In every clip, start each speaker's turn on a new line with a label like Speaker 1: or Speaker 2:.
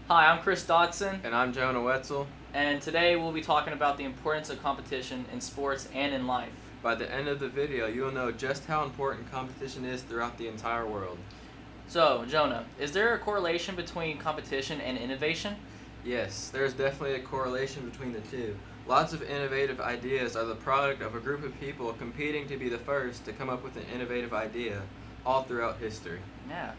Speaker 1: Hi, I'm Chris Dodson,
Speaker 2: And I'm Jonah Wetzel.
Speaker 1: and today we'll be talking about the importance of competition in sports and in life.
Speaker 2: By the end of the video, you'll know just how important competition is throughout the entire world.
Speaker 1: So, Jonah, is there a correlation between competition and innovation?
Speaker 2: Yes, there's definitely a correlation between the two. Lots of innovative ideas are the product of a group of people competing to be the first to come up with an innovative idea, all throughout history.
Speaker 1: Yeah.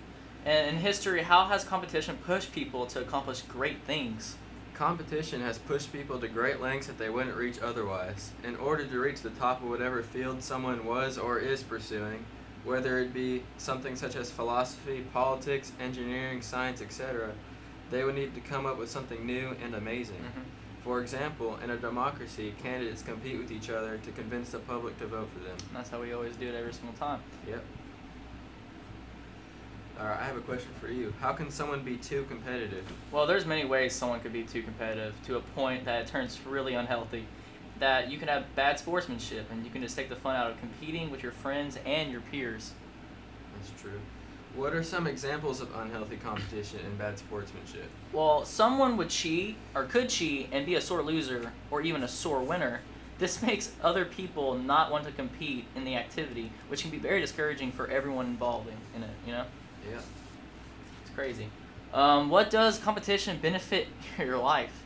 Speaker 1: And in history, how has competition pushed people to accomplish great things?
Speaker 2: Competition has pushed people to great lengths that they wouldn't reach otherwise. In order to reach the top of whatever field someone was or is pursuing, whether it be something such as philosophy, politics, engineering, science, etc., they would need to come up with something new and amazing. For example, in a democracy, candidates compete with each other to convince the public to vote for them.
Speaker 1: That's how we always do it every single time.
Speaker 2: Yep. Alright, I have a question for you. How can someone be too competitive?
Speaker 1: Well, there's many ways someone could be too competitive to a point that it turns really unhealthy. That you can have bad sportsmanship and you can just take the fun out of competing with your friends and your peers.
Speaker 2: That's true. What are some examples of unhealthy competition and bad sportsmanship?
Speaker 1: Well, someone would cheat or could cheat and be a sore loser or even a sore winner. This makes other people not want to compete in the activity, which can be very discouraging for everyone involved in it, you know?
Speaker 2: Yeah.
Speaker 1: It's crazy. What does competition benefit your life?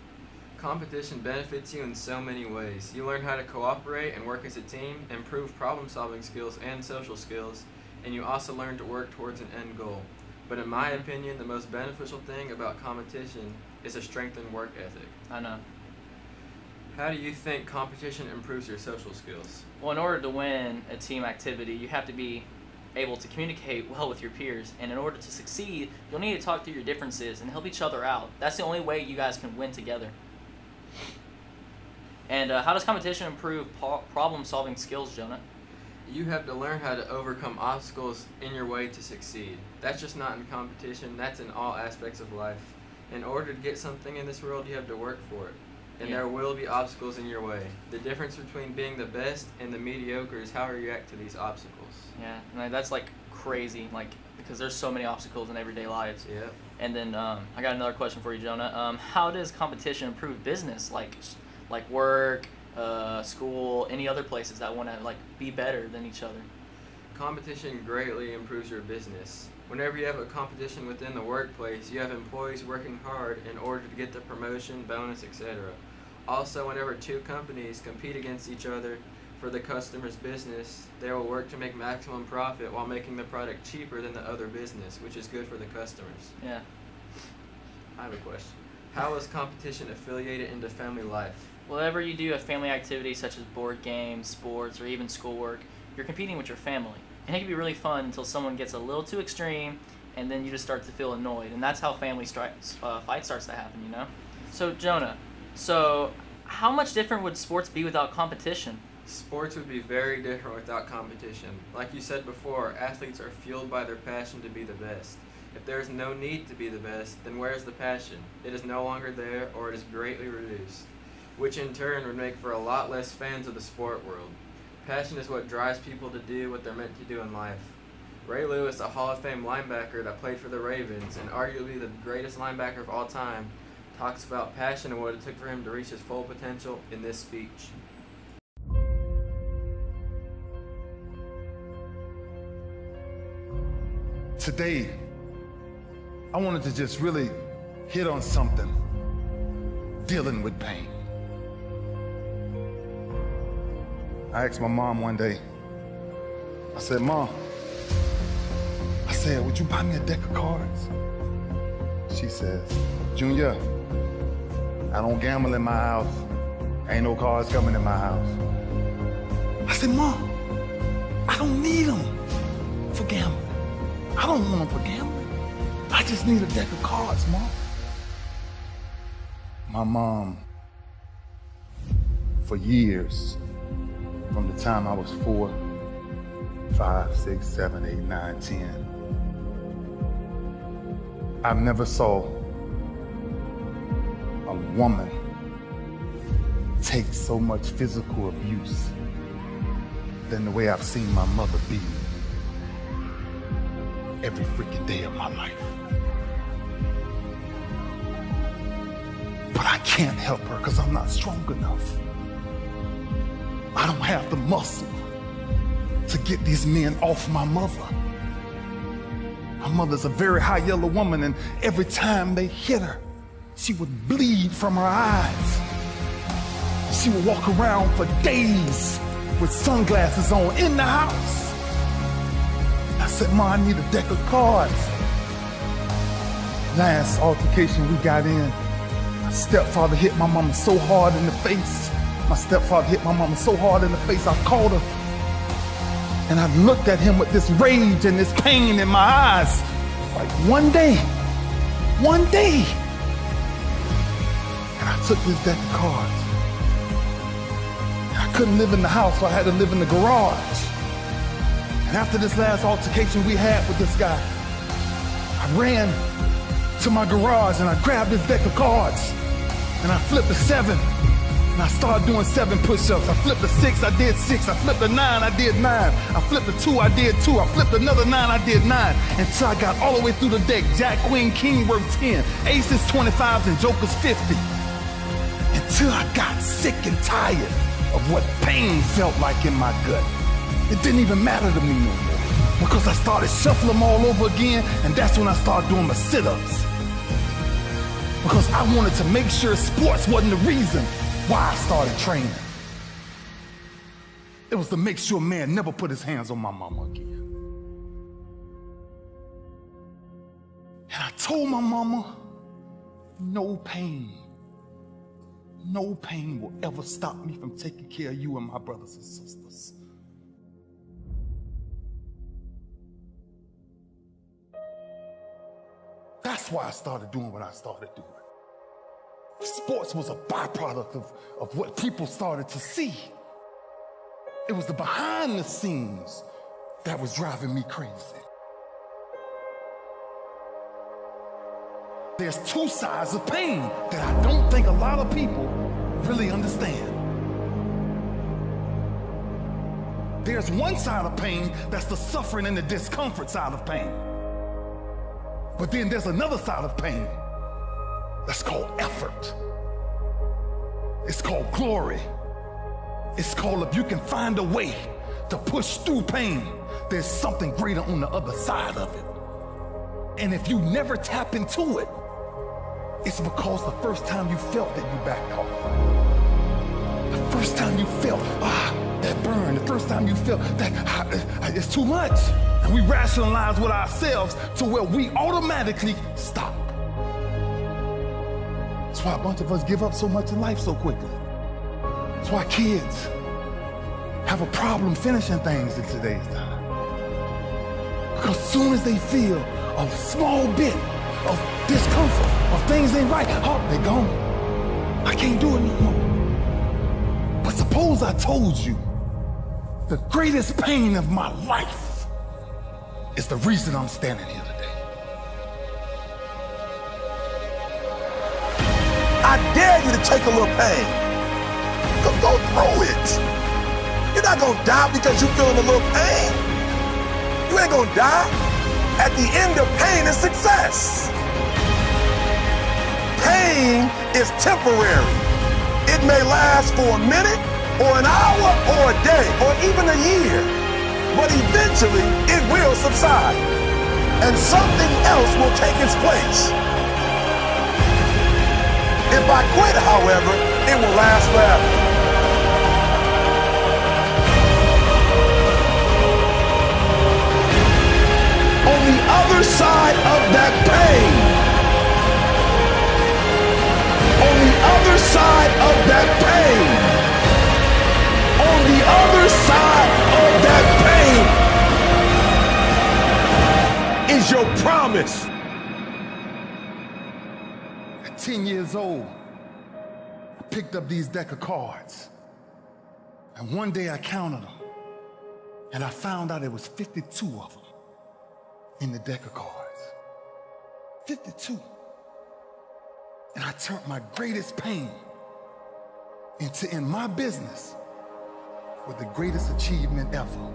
Speaker 2: Competition benefits you in so many ways. You learn how to cooperate and work as a team, improve problem-solving skills and social skills, and you also learn to work towards an end goal. But in my opinion, the most beneficial thing about competition is a strengthened work ethic.
Speaker 1: I know.
Speaker 2: How do you think competition improves your social skills?
Speaker 1: Well, in order to win a team activity, you have to be able to communicate well with your peers. And in order to succeed, you'll need to talk through your differences and help each other out. That's the only way you guys can win together. And how does competition improve problem-solving skills, Jonah?
Speaker 2: You have to learn how to overcome obstacles in your way to succeed. That's just not in competition, that's in all aspects of life. In order to get something in this world, you have to work for it. And
Speaker 1: Yeah.
Speaker 2: there will be obstacles in your way. The difference between being the best and the mediocre is how you react to these obstacles.
Speaker 1: Yeah, and that's like crazy, like because there's so many obstacles in everyday lives.
Speaker 2: Yeah.
Speaker 1: And then I got another question for you, Jonah. How does competition improve business, like work, school, any other places that want to like be better than each other?
Speaker 2: Competition greatly improves your business. Whenever you have a competition within the workplace, you have employees working hard in order to get the promotion, bonus, etc. Also, whenever two companies compete against each other for the customer's business, they will work to make maximum profit while making the product cheaper than the other business, which is good for the customers.
Speaker 1: Yeah.
Speaker 2: I have a question. How is competition affiliated into family life?
Speaker 1: Whenever you do a family activity such as board games, sports, or even schoolwork, you're competing with your family. And it can be really fun until someone gets a little too extreme, and then you just start to feel annoyed. And that's how family fight starts to happen, you know? So, Jonah, how much different would sports be without competition?
Speaker 2: Sports would be very different without competition. Like you said before, athletes are fueled by their passion to be the best. If there is no need to be the best, then where is the passion? It is no longer there, or it is greatly reduced, which in turn would make for a lot less fans of the sport world. Passion is what drives people to do what they're meant to do in life. Ray Lewis, a Hall of Fame linebacker that played for the Ravens and arguably the greatest linebacker of all time, talks about passion and what it took for him to reach his full potential in this speech.
Speaker 3: Today, I wanted to just really hit on something, dealing with pain. I asked my mom one day, I said, Mom, would you buy me a deck of cards? She says, Junior, I don't gamble in my house. Ain't no cards coming in my house. I said, Mom, I don't need them for gambling. I don't want them for gambling. I just need a deck of cards, Mom. My mom, for years, from the time I was 4, 5, 6, 7, 8, 9, 10, I never saw a woman take so much physical abuse than the way I've seen my mother be every freaking day of my life. But I can't help her because I'm not strong enough. I don't have the muscle to get these men off my mother. My mother's a very high yellow woman, and every time they hit her, she would bleed from her eyes. She would walk around for days with sunglasses on in the house. I said, Ma, I need a deck of cards. Last altercation we got in, my stepfather hit my mama so hard in the face. My stepfather hit my mama so hard in the face, I called her. And I looked at him with this rage and this pain in my eyes. Like one day, and I took this deck of cards. And I couldn't live in the house, so I had to live in the garage. And after this last altercation we had with this guy, I ran to my garage and I grabbed this deck of cards and I flipped a 7. And I started doing 7 push-ups. I flipped a 6, I did 6. I flipped a 9, I did 9. I flipped a 2, I did 2. I flipped another 9, I did 9. Until I got all the way through the deck. Jack, Queen, King worked 10. Aces, 25s, and Jokers, 50. Until I got sick and tired of what pain felt like in my gut. It didn't even matter to me no more. Because I started shuffling them all over again, and that's when I started doing my sit-ups. Because I wanted to make sure sports wasn't the reason why I started training. It was to make sure man never put his hands on my mama again. And I told my mama, no pain will ever stop me from taking care of you and my brothers and sisters. That's why I started doing what I started doing. Sports was a byproduct of what people started to see. It was the behind the scenes that was driving me crazy. There's 2 sides of pain that I don't think a lot of people really understand. There's one side of pain that's the suffering and the discomfort side of pain. But then there's another side of pain that's called effort. It's called glory. It's called if you can find a way to push through pain, there's something greater on the other side of it. And if you never tap into it, it's because the first time you felt that you backed off. The first time you felt, that burn. The first time you felt that it's too much. And we rationalize with ourselves to where we automatically stop. That's why a bunch of us give up so much in life so quickly. That's why kids have a problem finishing things in today's time. Because as soon as they feel a small bit of discomfort, of things ain't right, they're gone. I can't do it no more. But suppose I told you the greatest pain of my life is the reason I'm standing here today.
Speaker 4: I dare you to take a little pain. Go through it. You're not gonna die because you're feeling a little pain. You ain't gonna die. At the end of pain is success. Pain is temporary. It may last for a minute, or an hour, or a day, or even a year. But eventually, it will subside. And something else will take its place. If I quit, however, it will last forever. On the other side of that pain, on the other side of that pain, on the other side of that pain is your promise.
Speaker 3: At 10 years old, I picked up these deck of cards. And one day I counted them. And I found out it was 52 of them in the deck of cards. 52. And I turned my greatest pain into, in my business, with the greatest achievement ever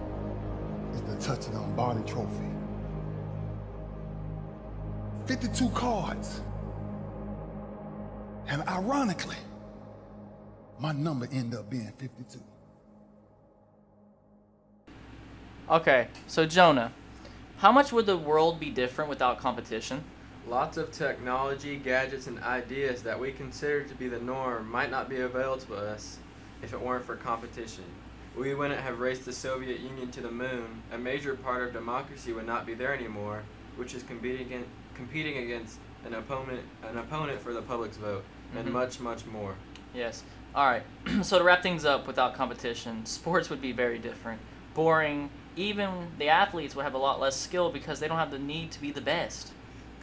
Speaker 3: is the touch of the Lombardi Trophy. 52 cards. And ironically, my number ended up being 52.
Speaker 1: Okay, so Jonah, how much would the world be different without competition?
Speaker 2: Lots of technology, gadgets, and ideas that we consider to be the norm might not be available to us if it weren't for competition. We wouldn't have raced the Soviet Union to the moon. A major part of democracy would not be there anymore, which is competing against an opponent for the public's vote, and much, much more.
Speaker 1: Yes. All right. So to wrap things up, without competition, sports would be very different, boring. Even the athletes would have a lot less skill because they don't have the need to be the best.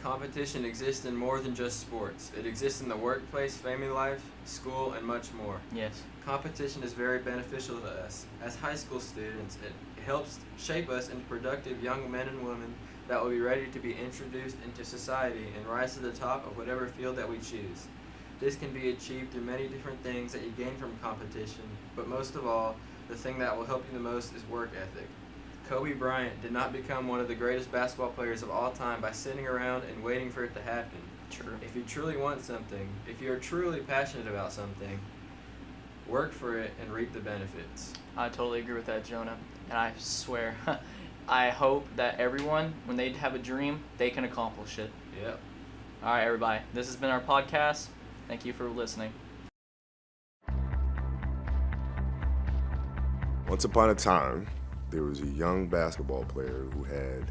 Speaker 2: Competition exists in more than just sports. It exists in the workplace, family life, school, and much more.
Speaker 1: Yes.
Speaker 2: Competition is very beneficial to us. As high school students, it helps shape us into productive young men and women that will be ready to be introduced into society and rise to the top of whatever field that we choose. This can be achieved through many different things that you gain from competition, but most of all, the thing that will help you the most is work ethic. Kobe Bryant did not become one of the greatest basketball players of all time by sitting around and waiting for it to happen.
Speaker 1: True.
Speaker 2: If you truly want something, if you're truly passionate about something, work for it and reap the benefits.
Speaker 1: I totally agree with that, Jonah. And I swear, I hope that everyone, when they have a dream, they can accomplish it.
Speaker 2: Yep.
Speaker 1: All right, everybody. This has been our podcast. Thank you for listening.
Speaker 5: Once upon a time, there was a young basketball player who had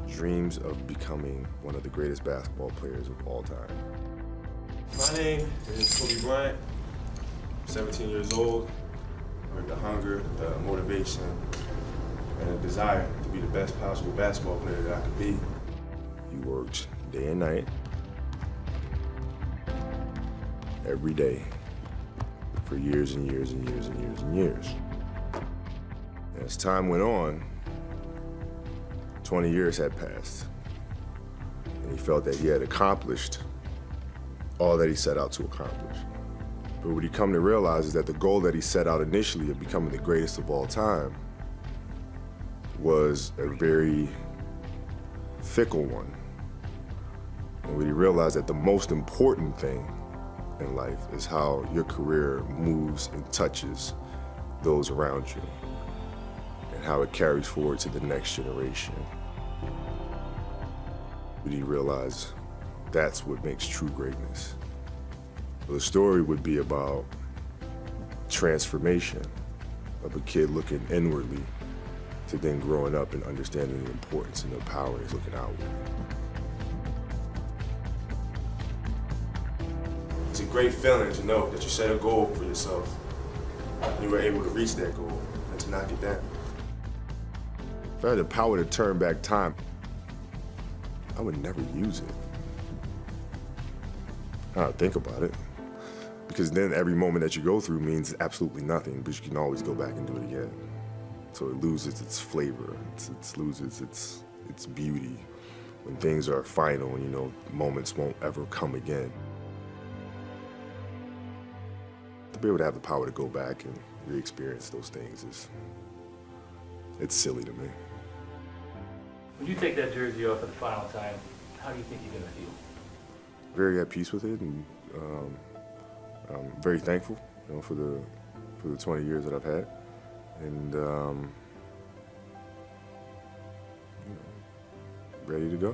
Speaker 5: dreams of becoming one of the greatest basketball players of all time.
Speaker 6: My name is Kobe Bryant. I'm 17 years old. With the hunger, the motivation, and the desire to be the best possible basketball player that I could be.
Speaker 5: He worked day and night, every day, for years and years and years and years and years. And as time went on, 20 years had passed, and he felt that he had accomplished all that he set out to accomplish. But what he come to realize is that the goal that he set out initially of becoming the greatest of all time was a very fickle one. And what he realized that the most important thing in life is how your career moves and touches those around you and how it carries forward to the next generation. But he realized that's what makes true greatness. Well, the story would be about transformation of a kid looking inwardly to then growing up and understanding the importance and the power is looking outward.
Speaker 6: It's a great feeling to know that you set a goal for yourself and you were able to reach that goal and to knock it down.
Speaker 5: If I had the power to turn back time, I would never use it. I don't think about it. Because then every moment that you go through means absolutely nothing, but you can always go back and do it again. So it loses its flavor, it loses its beauty. When things are final, you know, moments won't ever come again. To be able to have the power to go back and re-experience those things it's silly to me.
Speaker 7: When you take that jersey off for the final time, how do you think you're gonna feel?
Speaker 5: Very at peace with it, and I'm very thankful, you know, for the 20 years that I've had, and you know, ready to go.